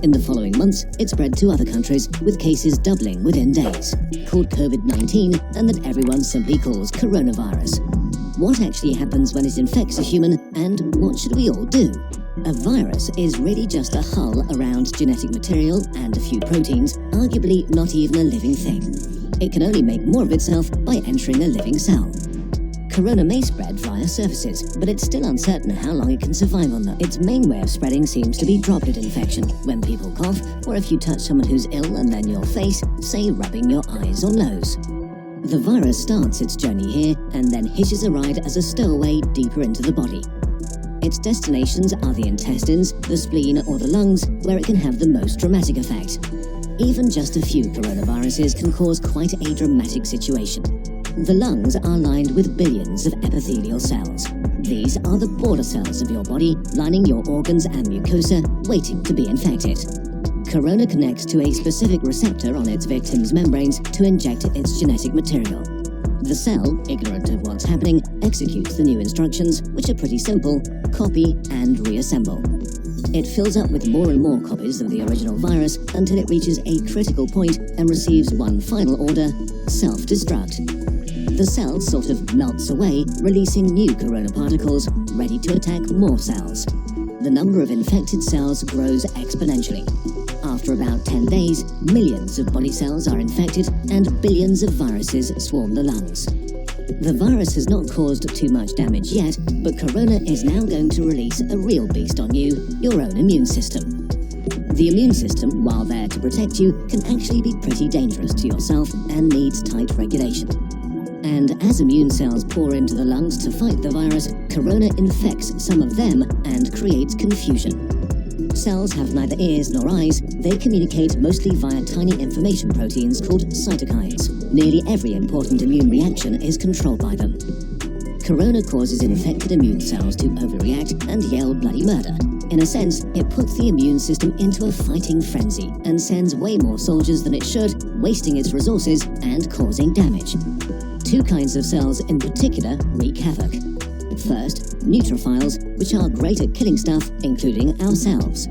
In the following months, it spread to other countries, with cases doubling within days. Called COVID-19, and that everyone simply calls coronavirus. What actually happens when it infects a human, and what should we all do? A virus is really just a hull around genetic material and a few proteins, arguably not even a living thing. It can only make more of itself by entering a living cell. Corona may spread via surfaces, but it's still uncertain how long it can survive on them. Its main way of spreading seems to be droplet infection, when people cough, or if you touch someone who's ill and then your face, say rubbing your eyes or nose. The virus starts its journey here and then hitches a ride as a stowaway deeper into the body. Its destinations are the intestines, the spleen or the lungs, where it can have the most dramatic effect. Even just a few coronaviruses can cause quite a dramatic situation. The lungs are lined with billions of epithelial cells. These are the border cells of your body, lining your organs and mucosa, waiting to be infected. Corona connects to a specific receptor on its victim's membranes to inject its genetic material. The cell, ignorant of what's happening, executes the new instructions, which are pretty simple: copy and reassemble. It fills up with more and more copies of the original virus until it reaches a critical point and receives one final order: self-destruct. The cell sort of melts away, releasing new corona particles, ready to attack more cells. The number of infected cells grows exponentially. After about 10 days, millions of body cells are infected and billions of viruses swarm the lungs. The virus has not caused too much damage yet, but corona is now going to release a real beast on you, your own immune system. The immune system, while there to protect you, can actually be pretty dangerous to yourself and needs tight regulation. And as immune cells pour into the lungs to fight the virus, corona infects some of them and creates confusion. Cells have neither ears nor eyes. They communicate mostly via tiny information proteins called cytokines. Nearly every important immune reaction is controlled by them. Corona causes infected immune cells to overreact and yell bloody murder. In a sense, it puts the immune system into a fighting frenzy and sends way more soldiers than it should, wasting its resources and causing damage. Two kinds of cells in particular wreak havoc. First, neutrophils, which are great at killing stuff, including ourselves.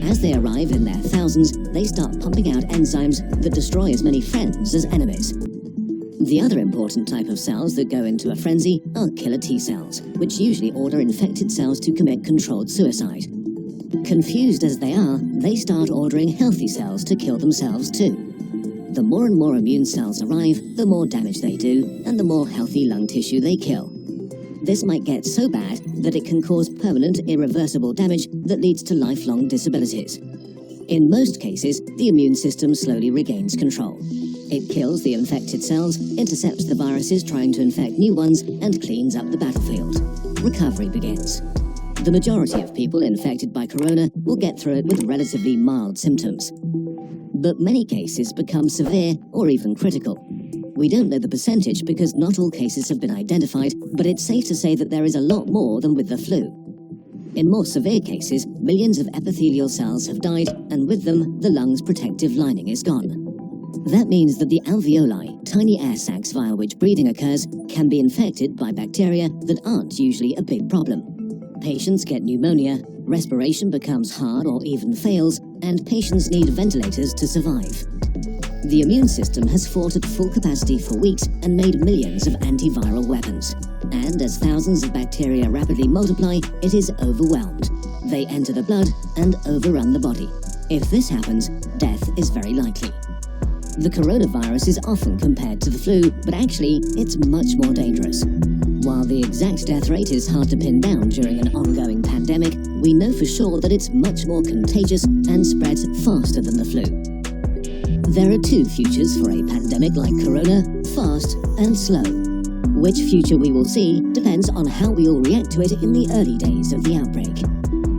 As they arrive in their thousands, they start pumping out enzymes that destroy as many friends as enemies. The other important type of cells that go into a frenzy are killer T cells, which usually order infected cells to commit controlled suicide. Confused as they are, they start ordering healthy cells to kill themselves too. The more and more immune cells arrive, the more damage they do, and the more healthy lung tissue they kill. This might get so bad that it can cause permanent, irreversible damage that leads to lifelong disabilities. In most cases, the immune system slowly regains control. It kills the infected cells, intercepts the viruses trying to infect new ones, and cleans up the battlefield. Recovery begins. The majority of people infected by corona will get through it with relatively mild symptoms. But many cases become severe or even critical. We don't know the percentage because not all cases have been identified, but it's safe to say that there is a lot more than with the flu. In more severe cases, millions of epithelial cells have died, and with them, the lung's protective lining is gone. That means that the alveoli, tiny air sacs via which breathing occurs, can be infected by bacteria that aren't usually a big problem. Patients get pneumonia, respiration becomes hard or even fails, and patients need ventilators to survive. The immune system has fought at full capacity for weeks and made millions of antiviral weapons. And as thousands of bacteria rapidly multiply, it is overwhelmed. They enter the blood and overrun the body. If this happens, death is very likely. The coronavirus is often compared to the flu, but actually, it's much more dangerous. While the exact death rate is hard to pin down during an ongoing pandemic, we know for sure that it's much more contagious and spreads faster than the flu. There are two futures for a pandemic like corona: fast and slow. Which future we will see depends on how we all react to it in the early days of the outbreak.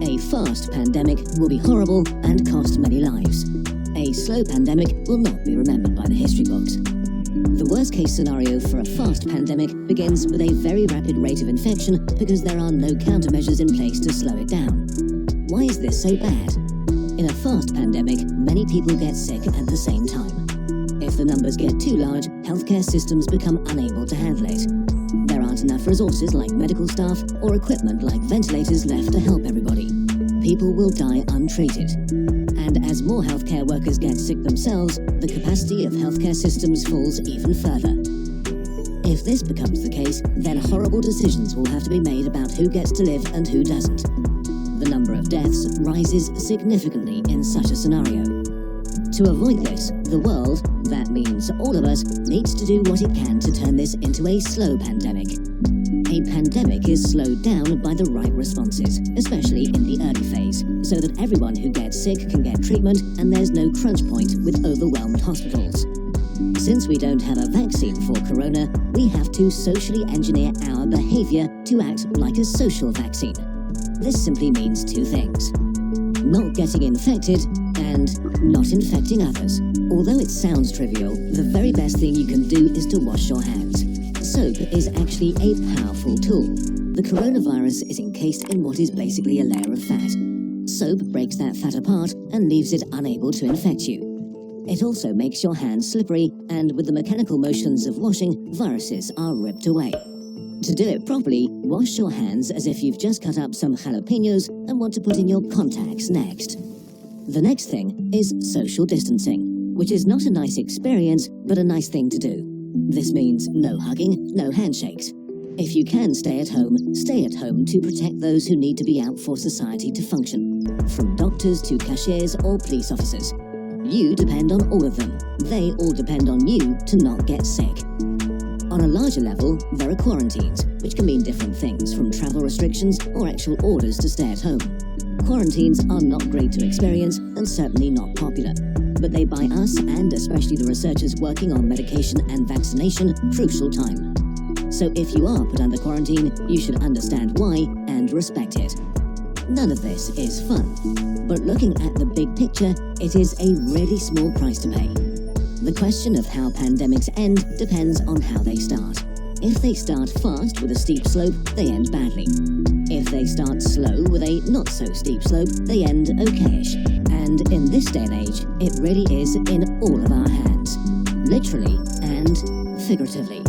A fast pandemic will be horrible and cost many lives. A slow pandemic will not be remembered by the history books. The worst-case scenario for a fast pandemic begins with a very rapid rate of infection because there are no countermeasures in place to slow it down. Why is this so bad? In a fast pandemic, many people get sick at the same time. If the numbers get too large, healthcare systems become unable to handle it. There aren't enough resources like medical staff or equipment like ventilators left to help everybody. People will die untreated. And as more healthcare workers get sick themselves, the capacity of healthcare systems falls even further. If this becomes the case, then horrible decisions will have to be made about who gets to live and who doesn't. The number of deaths rises significantly in such a scenario. To avoid this, the world, that means all of us, needs to do what it can to turn this into a slow pandemic. A pandemic is slowed down by the right responses, especially in the early phase, so that everyone who gets sick can get treatment and there's no crunch point with overwhelmed hospitals. Since we don't have a vaccine for corona, we have to socially engineer our behavior to act like a social vaccine. This simply means two things: not getting infected and not infecting others. Although it sounds trivial, the very best thing you can do is to wash your hands. Soap is actually a powerful tool. The coronavirus is encased in what is basically a layer of fat. Soap breaks that fat apart and leaves it unable to infect you. It also makes your hands slippery, and with the mechanical motions of washing, viruses are ripped away. To do it properly, wash your hands as if you've just cut up some jalapenos and want to put in your contacts next. The next thing is social distancing, which is not a nice experience, but a nice thing to do. This means no hugging, no handshakes. If you can stay at home to protect those who need to be out for society to function, from doctors to cashiers or police officers. You depend on all of them. They all depend on you to not get sick. On a larger level, there are quarantines, which can mean different things, from travel restrictions or actual orders to stay at home. Quarantines are not great to experience and certainly not popular, but they buy us, and especially the researchers working on medication and vaccination, crucial time. So if you are put under quarantine, you should understand why and respect it. None of this is fun, but looking at the big picture, it is a really small price to pay. The question of how pandemics end depends on how they start. If they start fast with a steep slope, they end badly. If they start slow with a not-so-steep slope, they end okayish. And in this day and age, it really is in all of our hands, literally and figuratively.